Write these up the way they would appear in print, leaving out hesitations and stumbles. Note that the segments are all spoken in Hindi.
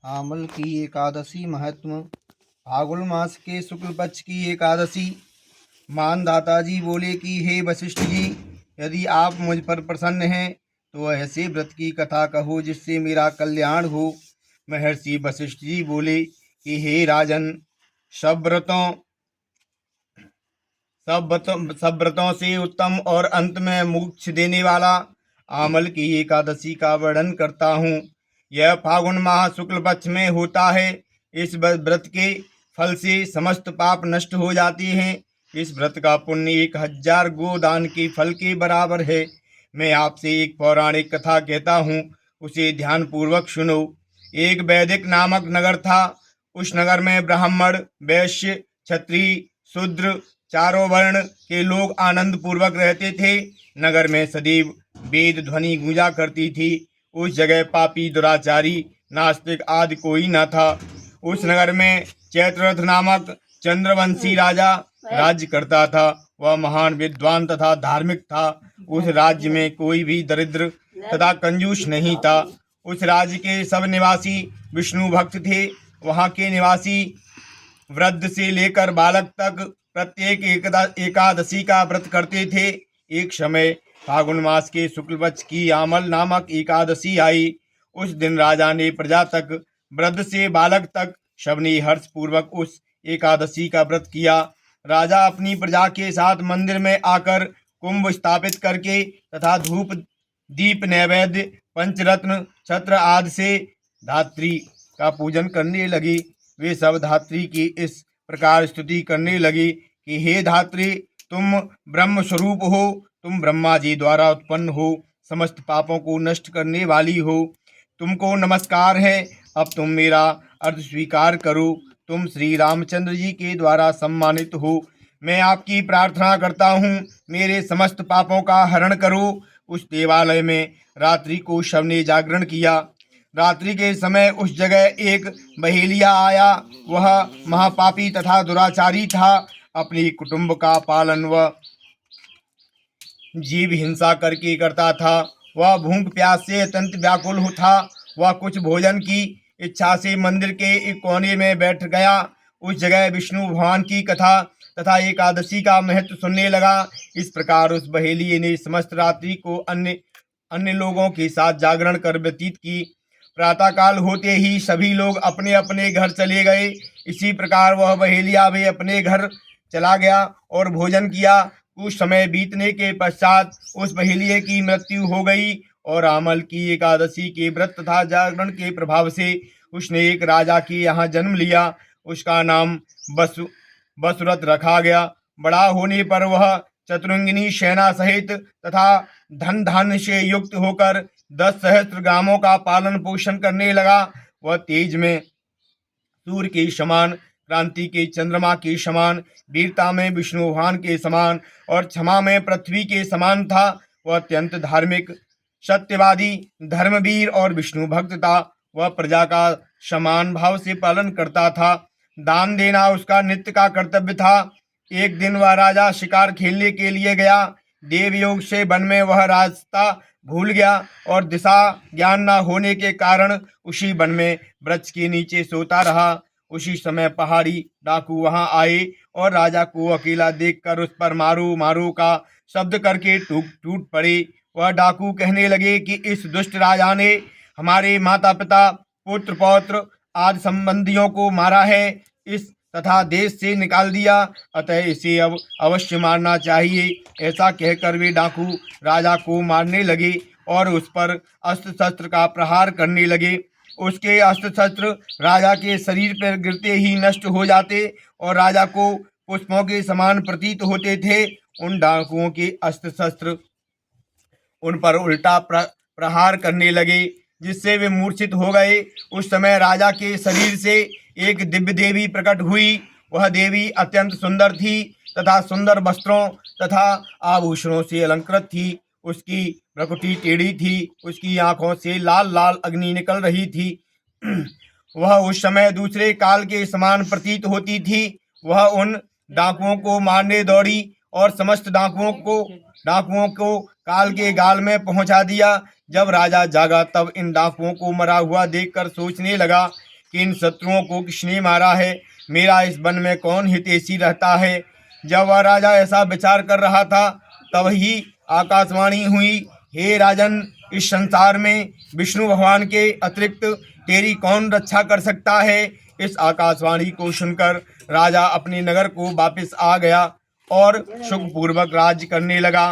आमल की एकादशी महत्व। फागुन मास के शुक्ल पक्ष की एकादशी। मानदाता जी बोले कि हे वशिष्ठ जी, यदि आप मुझ पर प्रसन्न हैं तो ऐसे व्रत की कथा कहो जिससे मेरा कल्याण हो। महर्षि वशिष्ठ जी बोले कि हे राजन, सब व्रतों सब व्रतों से उत्तम और अंत में मोक्ष देने वाला आमल की एकादशी का वर्णन करता हूँ। यह फागुन माह शुक्ल पक्ष में होता है। इस व्रत के फल से समस्त पाप नष्ट हो जाते हैं। इस व्रत का पुण्य 1000 गोदान के फल के बराबर है। मैं आपसे एक पौराणिक कथा कहता हूँ, उसे ध्यान पूर्वक सुनो। एक वैदिक नामक नगर था। उस नगर में ब्राह्मण, वैश्य, क्षत्रिय, शूद्र, चारों वर्ण के लोग आनंद पूर्वक रहते थे। नगर में सदैव वेद ध्वनि गूंजा करती थी। उस जगह पापी, दुराचारी, नास्तिक आदि कोई न था। उस नगर में चैत्ररथ नामक चंद्रवंशी राजा राज्य करता था। वह महान विद्वान तथा धार्मिक था। उस राज्य में कोई भी दरिद्र तथा कंजूस नहीं था। उस राज्य के सब निवासी विष्णु भक्त थे। वहां के निवासी वृद्ध से लेकर बालक तक प्रत्येक एकादशी का व्रत करते थे। एक समय फागुन मास के शुक्ल पक्ष की आमल नामक एकादशी आई। उस दिन राजा ने प्रजा तक, वृद्ध से बालक तक, सबने हर्ष पूर्वक उस एकादशी का व्रत किया। राजा अपनी प्रजा के साथ मंदिर में आकर कुंभ स्थापित करके तथा धूप दीप नैवेद्य पंचरत्न छत्र आदि से धात्री का पूजन करने लगे। वे सब धात्री की इस प्रकार स्तुति करने लगे कि हे धात्री, तुम ब्रह्म स्वरूप हो, तुम ब्रह्मा जी द्वारा उत्पन्न हो, समस्त पापों को नष्ट करने वाली हो। तुमको नमस्कार है। अब तुम मेरा अर्थ स्वीकार करो। तुम श्री रामचंद्र जी के द्वारा सम्मानित हो। मैं आपकी प्रार्थना करता हूँ, मेरे समस्त पापों का हरण करो। उस देवालय में रात्रि को सबने जागरण किया। रात्रि के समय उस जगह एक बहेलिया आया। वह महापापी तथा दुराचारी था। अपने कुटुंब का पालन वह जीव हिंसा करके करता था। वह भूख प्यास से अत्यंत व्याकुल था। वह कुछ भोजन की इच्छा से मंदिर के एक कोने में बैठ गया। उस जगह विष्णु भगवान की कथा तथा एकादशी का महत्व सुनने लगा। इस प्रकार उस बहेलिये ने समस्त रात्रि को अन्य अन्य लोगों के साथ जागरण कर व्यतीत की। प्रातःकाल होते ही सभी लोग अपने अपने घर चले गए। इसी प्रकार वह बहेलिया भी अपने घर चला गया और भोजन किया। कुछ समय बीतने के पश्चात उस बहेलिये की मृत्यु हो गई और आमल की एकादशी के व्रत तथा जागरण के प्रभाव से उसने एक राजा के यहाँ जन्म लिया। उसका नाम बसुरथ रखा गया। बड़ा होने पर वह चतुरंगिनी सेना सहित तथा धन धान्य से युक्त होकर 10 सहस्त्र ग्रामों का पालन पोषण करने लगा। वह तेज में सूर्य के समान, क्रांति के चंद्रमा के समान, वीरता में विष्णु भगवान के समान और क्षमा में पृथ्वी के समान था। वह अत्यंत धार्मिक, सत्यवादी, धर्मवीर और विष्णु भक्त था। वह प्रजा का समान भाव से पालन करता था। दान देना उसका नित्य का कर्तव्य था। एक दिन वह राजा शिकार खेलने के लिए गया। देवयोग से वन में वह रास्ता भूल गया और दिशा ज्ञान न होने के कारण उसी वन में वृक्ष के नीचे सोता रहा। उसी समय पहाड़ी डाकू वहां आए और राजा को अकेला देखकर उस पर मारो मारो का शब्द करके टूट पड़े। वह डाकू कहने लगे कि इस दुष्ट राजा ने हमारे माता पिता, पुत्र पौत्र आदि संबंधियों को मारा है, इस तथा देश से निकाल दिया, अतः इसे अब अवश्य मारना चाहिए। ऐसा कहकर वे डाकू राजा को मारने लगे और उस पर अस्त्र शस्त्र का प्रहार करने लगे। उसके अस्त्र शस्त्र राजा के शरीर पर गिरते ही नष्ट हो जाते और राजा को पुष्पों के समान प्रतीत होते थे। उन डाकुओं के अस्त्र शस्त्र उन पर उल्टा प्रहार करने लगे, जिससे वे मूर्छित हो गए। उस समय राजा के शरीर से एक दिव्य देवी प्रकट हुई। वह देवी अत्यंत सुंदर थी तथा सुंदर वस्त्रों तथा आभूषणों से अलंकृत थी। उसकी भ्रुकुटी टेढ़ी थी। उसकी आंखों से लाल लाल अग्नि निकल रही थी। वह उस समय दूसरे काल के समान प्रतीत होती थी। वह उन डाकुओं को मारने दौड़ी और समस्त डाकुओं को काल के गाल में पहुंचा दिया। जब राजा जागा तब इन डाकुओं को मरा हुआ देखकर सोचने लगा कि इन शत्रुओं को किसने मारा है, मेरा इस वन में कौन हितैषी रहता है। जब वह राजा ऐसा विचार कर रहा था तब ही आकाशवाणी हुई, हे राजन, इस संसार में विष्णु भगवान के अतिरिक्त तेरी कौन रक्षा कर सकता है। इस आकाशवाणी को सुनकर राजा अपने नगर को वापस आ गया और सुखपूर्वक राज्य करने लगा।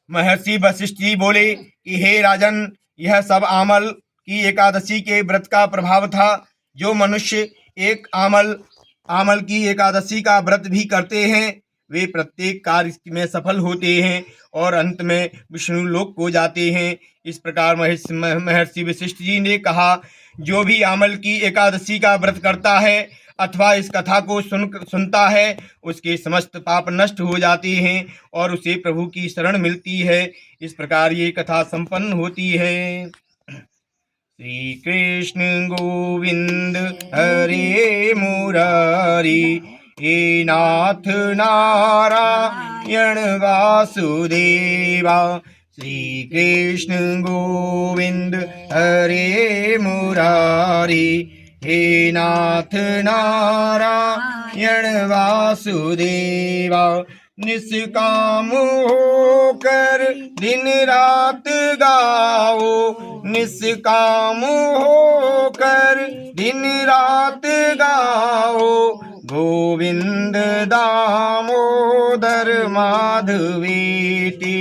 महर्षि वशिष्ठ जी बोले कि हे राजन, यह सब आमल की एकादशी के व्रत का प्रभाव था। जो मनुष्य एक आमल की एकादशी का व्रत भी करते हैं वे प्रत्येक कार्य में सफल होते हैं और अंत में विष्णु लोक को जाते हैं। इस प्रकार महर्षि वशिष्ठ जी ने कहा, जो भी आमल की एकादशी का व्रत करता है अथवा इस कथा को सुनता है उसके समस्त पाप नष्ट हो जाते हैं और उसे प्रभु की शरण मिलती है। इस प्रकार ये कथा संपन्न होती है। श्री कृष्ण गोविंद हरे मुरारी, हे नाथ नारायण वासुदेवा। श्री कृष्ण गोविंद हरे मुरारी, हे नाथ नारायण वासुदेवा। निष्काम होकर दिन रात गाओ, निष्काम होकर दिन रात गाओ। गोविंद दामोदर माधवेति,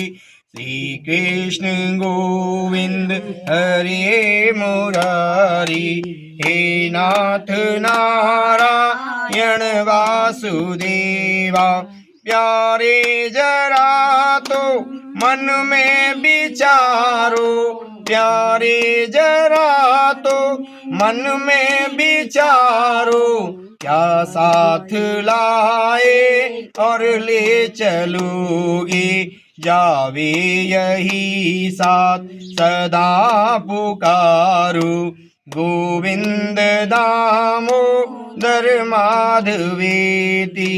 श्री कृष्ण गोविंद हरे मुरारी, हे नाथ नारायण वासुदेवा। प्यारे जरा तो मन में विचारो, प्यारे जरा तो मन में विचारो। क्या साथ लाए और ले चलोगे, जावे यही साथ सदा पुकारो। गोविंद दामोदर माधवेति,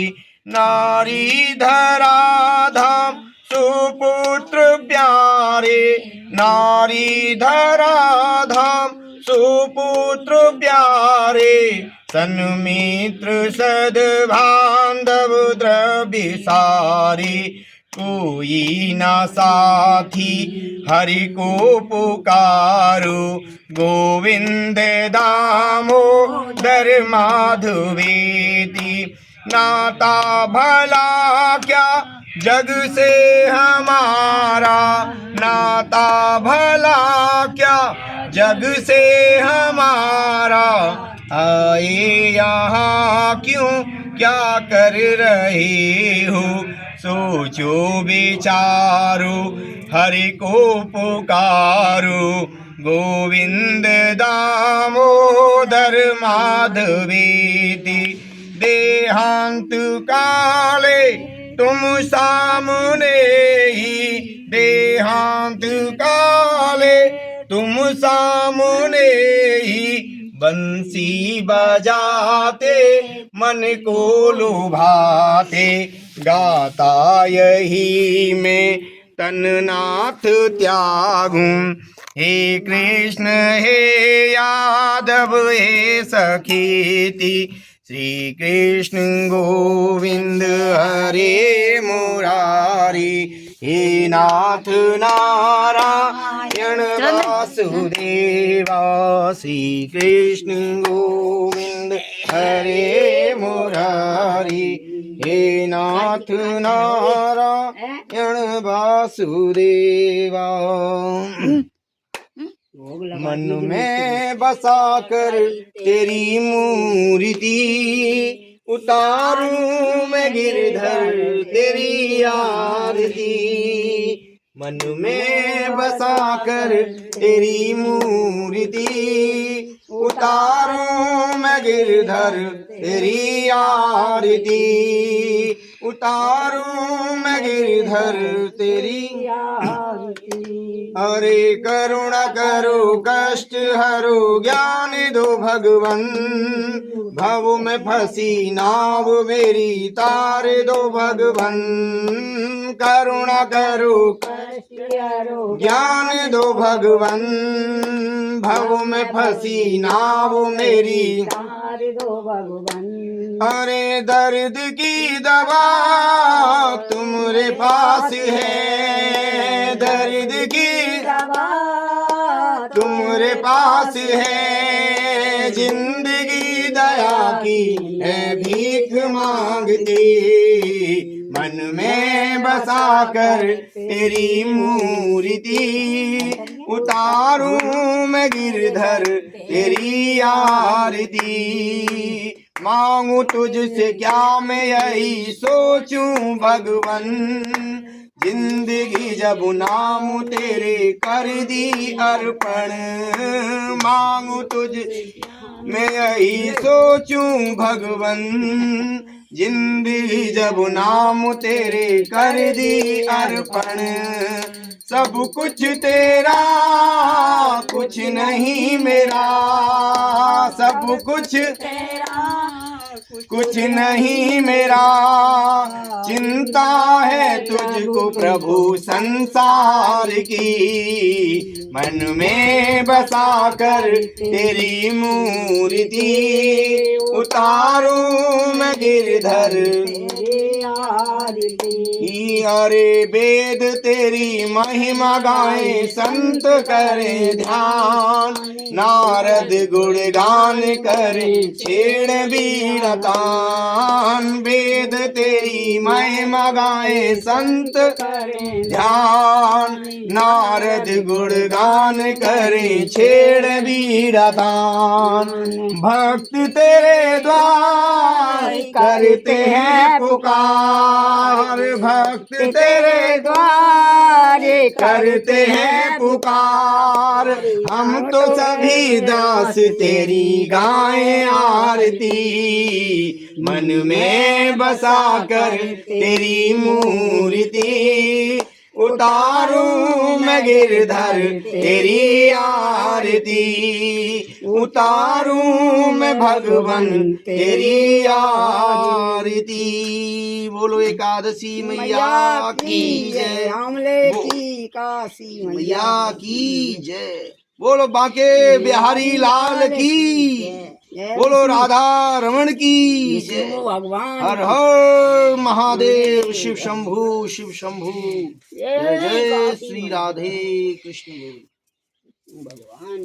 नारी धरा धाम सुपुत्र प्यारे, नारी धरा धाम सुपुत्र प्यारे। सन्मित्र सद्बांधव द्रव्य सारे, कोई ना साथी हरि को पुकारो। गोविंद दामोदर माधवेति, नाता भला क्या जग से हमारा, नाता भला क्या जग से हमारा। आए यहाँ क्यों क्या कर रहे हो, सोचो विचारो हरि को पुकारो। गोविंद दामोदर माधवेति, देहांत काले तुम सामने ही, देहांत काले तुम सामने ही। बंसी बजाते मन को लुभाते, गाता यही मैं तननाथ त्यागूं। हे कृष्ण हे यादव हे सखीति, श्री कृष्ण गोविंद हरे मुरारी, हे नाथ नारायण वासुदेवा। श्री कृष्ण गोविंद हरे मुरारी, हे नाथ नारायण वासुदेवा। मन में बसा कर तेरी मूर्ति, उतारूं मैं गिरधर तेरी आरती। मन में बसा कर तेरी मूर्ति, उतारूं मैं गिरधर तेरी आरती। उतारूं मैं गिरधर तेरी आरती। हरे करुणा करो कष्ट हरो, ज्ञान दो भगवन। भव में फंसी नाव मेरी तार दो भगवन। करुणा करो कष्ट हरो, ज्ञान दो भगवन। भव में फंसी नाव मेरी, तार दो भगवान। अरे दर्द की दवा तुम्हारे पास है, दर्द की दवा तुम्हारे पास है, जिंदगी दया की है भीख मांगती, मन में बसा कर तेरी मूर्ति, उतारूं मैं गिरधर तेरी आरती, मांगू तुझसे क्या मैं यही सोचूं भगवन, जिंदगी जब नाम तेरे कर दी अर्पण, मांगू तुझसे मैं यही सोचूं भगवन, जिंदगी जब नाम तेरे कर दी अर्पण, सब कुछ तेरा कुछ नहीं मेरा, सब कुछ तेरा कुछ नहीं मेरा, चिंता है तुझको प्रभु संसार की, मन में बसा कर तेरी मूर्ति, उतारूं मैं गिरधर तेरी आरती। अरे वेद तेरी महिमा गाए संत करे ध्यान, नारद गुणगान करे छेड़ बीड़तान, वेद तेरी महिमा गाए संत करे ध्यान, नारद गुणगान करे छेड़ बीड़तान, भक्त तेरे द्वार करते हैं पुकार, भक्त तेरे द्वार करते हैं पुकार, हम तो सभी दास तेरी गाएं आरती, मन में बसा कर तेरी मूर्ति, उतारूं मैं गिरधर तेरी आरती, उतारूं मैं भगवन तेरी आरती। बोलो एकादशी मैया की जय, आमले की काशी मैया की जय, बोलो बांके बिहारी लाल की, बोलो राधा रमण की जय, भगवान। हर हर महादेव, शिव शंभु शिव शंभु, जय जय श्री राधे कृष्ण भगवान।